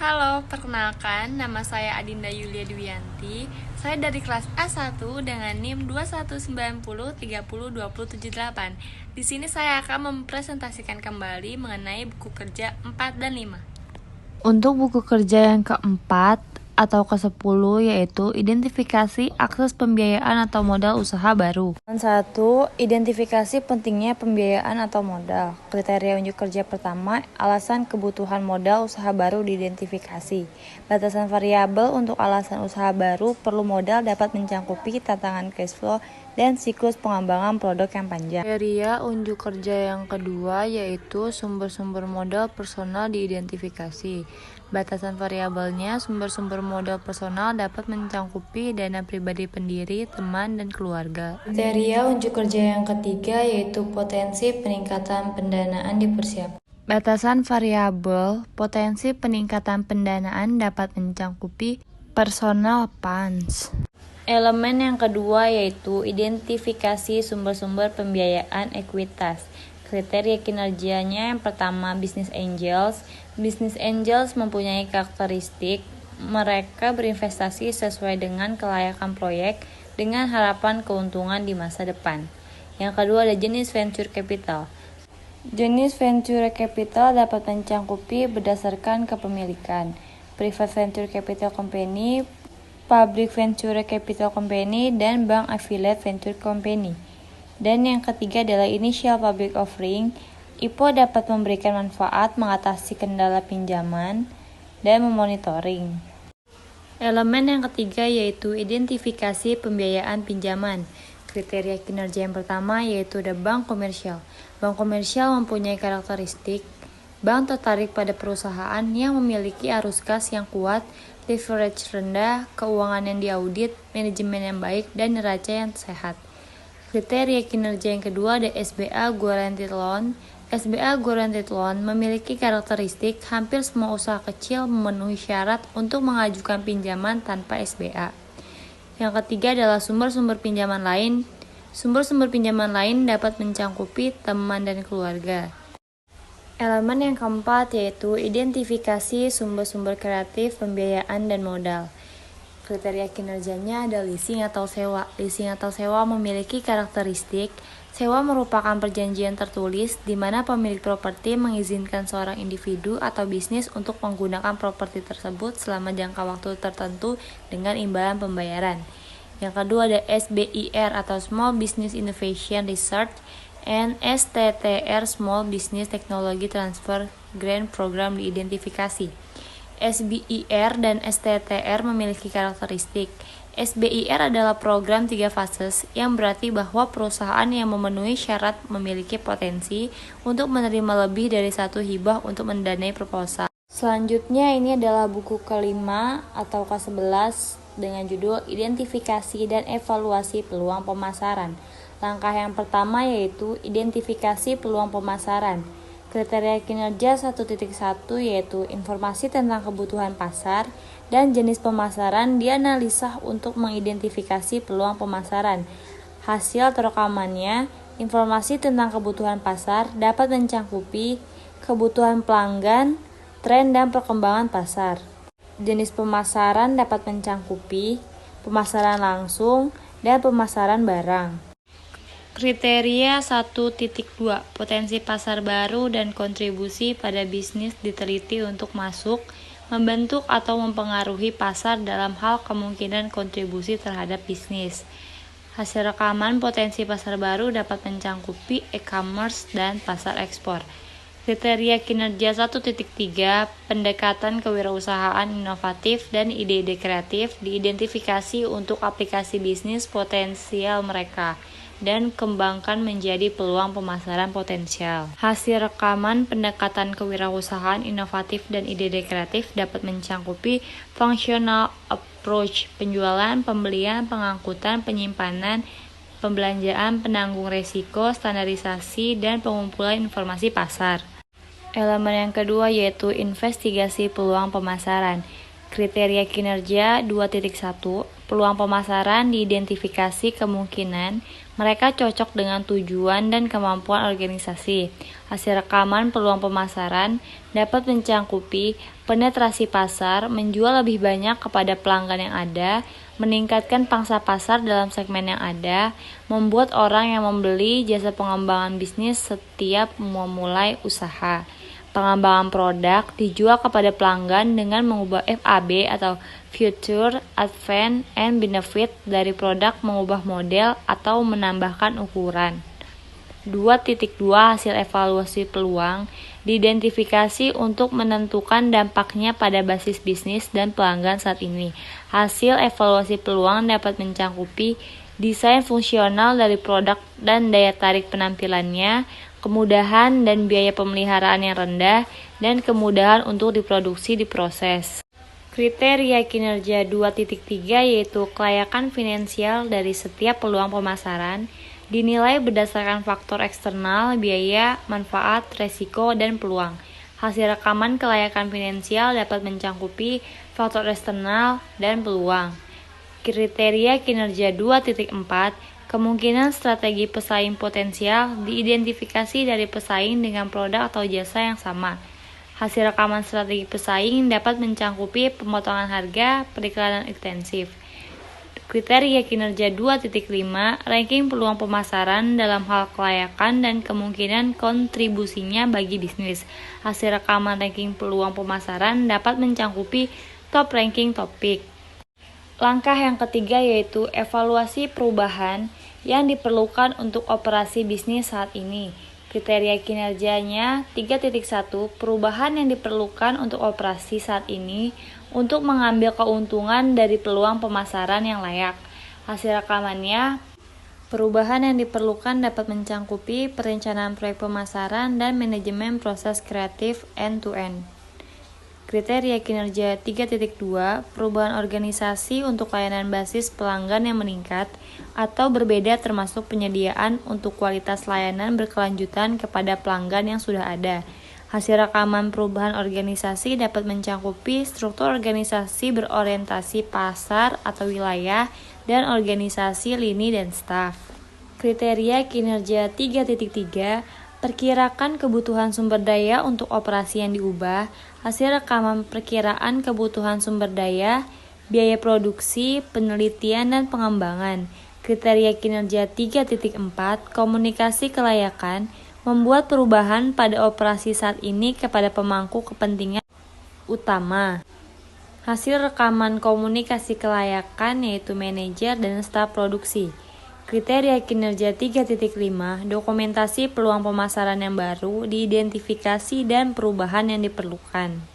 Halo, perkenalkan nama saya Adinda Yulia Dwianti. Saya dari kelas A1 dengan NIM 2190302078. Di sini saya akan mempresentasikan kembali mengenai buku kerja 4 dan 5. Untuk buku kerja yang keempat atau ke-10 yaitu identifikasi akses pembiayaan atau modal usaha baru. 1. Identifikasi pentingnya pembiayaan atau modal. Kriteria unjuk kerja pertama, alasan kebutuhan modal usaha baru diidentifikasi. Batasan variabel untuk alasan usaha baru perlu modal dapat mencangkupi tantangan cash flow dan siklus pengembangan produk yang panjang. Kriteria unjuk kerja yang kedua yaitu sumber-sumber modal personal diidentifikasi. Batasan variabelnya sumber-sumber modal personal dapat mencangkupi dana pribadi pendiri, teman, dan keluarga. Kriteria unjuk kerja yang ketiga yaitu potensi peningkatan pendanaan dipersiapkan. Batasan variabel potensi peningkatan pendanaan dapat mencangkupi personal funds. Elemen yang kedua yaitu identifikasi sumber-sumber pembiayaan ekuitas. Kriteria kinerjanya yang pertama business angels. Business angels mempunyai karakteristik mereka berinvestasi sesuai dengan kelayakan proyek dengan harapan keuntungan di masa depan. Yang kedua ada jenis venture capital. Jenis venture capital dapat mencangkupi berdasarkan kepemilikan. Private venture capital company, public venture capital company, dan bank affiliate venture company. Dan yang ketiga adalah initial public offering. IPO dapat memberikan manfaat mengatasi kendala pinjaman dan memonitoring. Elemen yang ketiga yaitu identifikasi pembiayaan pinjaman. Kriteria kinerja yang pertama yaitu ada bank komersial. Bank komersial mempunyai karakteristik bank tertarik pada perusahaan yang memiliki arus kas yang kuat, leverage rendah, keuangan yang diaudit, manajemen yang baik, dan neraca yang sehat. Kriteria kinerja yang kedua ada SBA Guaranteed Loan. SBA Guaranteed Loan memiliki karakteristik hampir semua usaha kecil memenuhi syarat untuk mengajukan pinjaman tanpa SBA. Yang ketiga adalah sumber-sumber pinjaman lain. Sumber-sumber pinjaman lain dapat mencangkupi teman dan keluarga. Elemen yang keempat yaitu identifikasi sumber-sumber kreatif, pembiayaan, dan modal. Kriteria kinerjanya ada leasing atau sewa. Leasing atau sewa memiliki karakteristik sewa merupakan perjanjian tertulis di mana pemilik properti mengizinkan seorang individu atau bisnis untuk menggunakan properti tersebut selama jangka waktu tertentu dengan imbalan pembayaran. Yang kedua ada SBIR atau Small Business Innovation Research and STTR Small Business Technology Transfer Grant Program diidentifikasi. SBIR dan STTR memiliki karakteristik. SBIR adalah program 3 fases yang berarti bahwa perusahaan yang memenuhi syarat memiliki potensi untuk menerima lebih dari satu hibah untuk mendanai proposal. Selanjutnya ini adalah buku kelima atau ke-11 dengan judul Identifikasi dan Evaluasi Peluang Pemasaran. Langkah yang pertama yaitu identifikasi peluang pemasaran. Kriteria kinerja 1.1 yaitu informasi tentang kebutuhan pasar dan jenis pemasaran dianalisa untuk mengidentifikasi peluang pemasaran. Hasil terekamannya, informasi tentang kebutuhan pasar dapat mencangkupi kebutuhan pelanggan, tren dan perkembangan pasar. Jenis pemasaran dapat mencangkupi pemasaran langsung dan pemasaran barang. Kriteria 1.2 potensi pasar baru dan kontribusi pada bisnis diteliti untuk masuk, membentuk atau mempengaruhi pasar dalam hal kemungkinan kontribusi terhadap bisnis. Hasil rekaman potensi pasar baru dapat mencangkupi e-commerce dan pasar ekspor. Kriteria kinerja 1.3 pendekatan kewirausahaan inovatif dan ide-ide kreatif diidentifikasi untuk aplikasi bisnis potensial mereka dan kembangkan menjadi peluang pemasaran potensial. Hasil rekaman pendekatan kewirausahaan inovatif dan ide-ide kreatif dapat mencangkupi functional approach, penjualan, pembelian, pengangkutan, penyimpanan, pembelanjaan, penanggung resiko, standarisasi, dan pengumpulan informasi pasar. Elemen yang kedua yaitu investigasi peluang pemasaran. Kriteria kinerja 2.1, peluang pemasaran diidentifikasi kemungkinan mereka cocok dengan tujuan dan kemampuan organisasi. Hasil rekaman peluang pemasaran dapat mencangkupi penetrasi pasar, menjual lebih banyak kepada pelanggan yang ada, meningkatkan pangsa pasar dalam segmen yang ada, membuat orang yang membeli jasa pengembangan bisnis setiap memulai usaha. Pengembangan produk dijual kepada pelanggan dengan mengubah FAB atau Future, Advance, and Benefit dari produk, mengubah model atau menambahkan ukuran. 2.2 Hasil evaluasi peluang diidentifikasi untuk menentukan dampaknya pada basis bisnis dan pelanggan saat ini. Hasil evaluasi peluang dapat mencangkupi desain fungsional dari produk dan daya tarik penampilannya, kemudahan dan biaya pemeliharaan yang rendah, dan kemudahan untuk diproduksi di proses. Kriteria kinerja 2.3 yaitu kelayakan finansial dari setiap peluang pemasaran, dinilai berdasarkan faktor eksternal, biaya, manfaat, resiko, dan peluang. Hasil rekaman kelayakan finansial dapat mencangkupi faktor eksternal dan peluang. Kriteria kinerja 2.4 kemungkinan strategi pesaing potensial diidentifikasi dari pesaing dengan produk atau jasa yang sama. Hasil rekaman strategi pesaing dapat mencangkupi pemotongan harga, periklanan intensif. Kriteria kinerja 2.5 ranking peluang pemasaran dalam hal kelayakan dan kemungkinan kontribusinya bagi bisnis. Hasil rekaman ranking peluang pemasaran dapat mencangkupi top ranking topik. Langkah yang ketiga yaitu evaluasi perubahan yang diperlukan untuk operasi bisnis saat ini. Kriteria kinerjanya 3.1 perubahan yang diperlukan untuk operasi saat ini untuk mengambil keuntungan dari peluang pemasaran yang layak. Hasil rekamannya, perubahan yang diperlukan dapat mencangkupi perencanaan proyek pemasaran dan manajemen proses kreatif end-to-end. Kriteria kinerja 3.2 perubahan organisasi untuk layanan basis pelanggan yang meningkat atau berbeda termasuk penyediaan untuk kualitas layanan berkelanjutan kepada pelanggan yang sudah ada. Hasil rekaman perubahan organisasi dapat mencangkupi struktur organisasi berorientasi pasar atau wilayah dan organisasi lini dan staf. Kriteria kinerja 3.3 perkirakan kebutuhan sumber daya untuk operasi yang diubah, hasil rekaman perkiraan kebutuhan sumber daya, biaya produksi, penelitian, dan pengembangan. Kriteria kinerja 3.4 komunikasi kelayakan, membuat perubahan pada operasi saat ini kepada pemangku kepentingan utama. Hasil rekaman komunikasi kelayakan yaitu manajer dan staf produksi. Kriteria kinerja 3.5 dokumentasi peluang pemasaran yang baru, diidentifikasi dan perubahan yang diperlukan.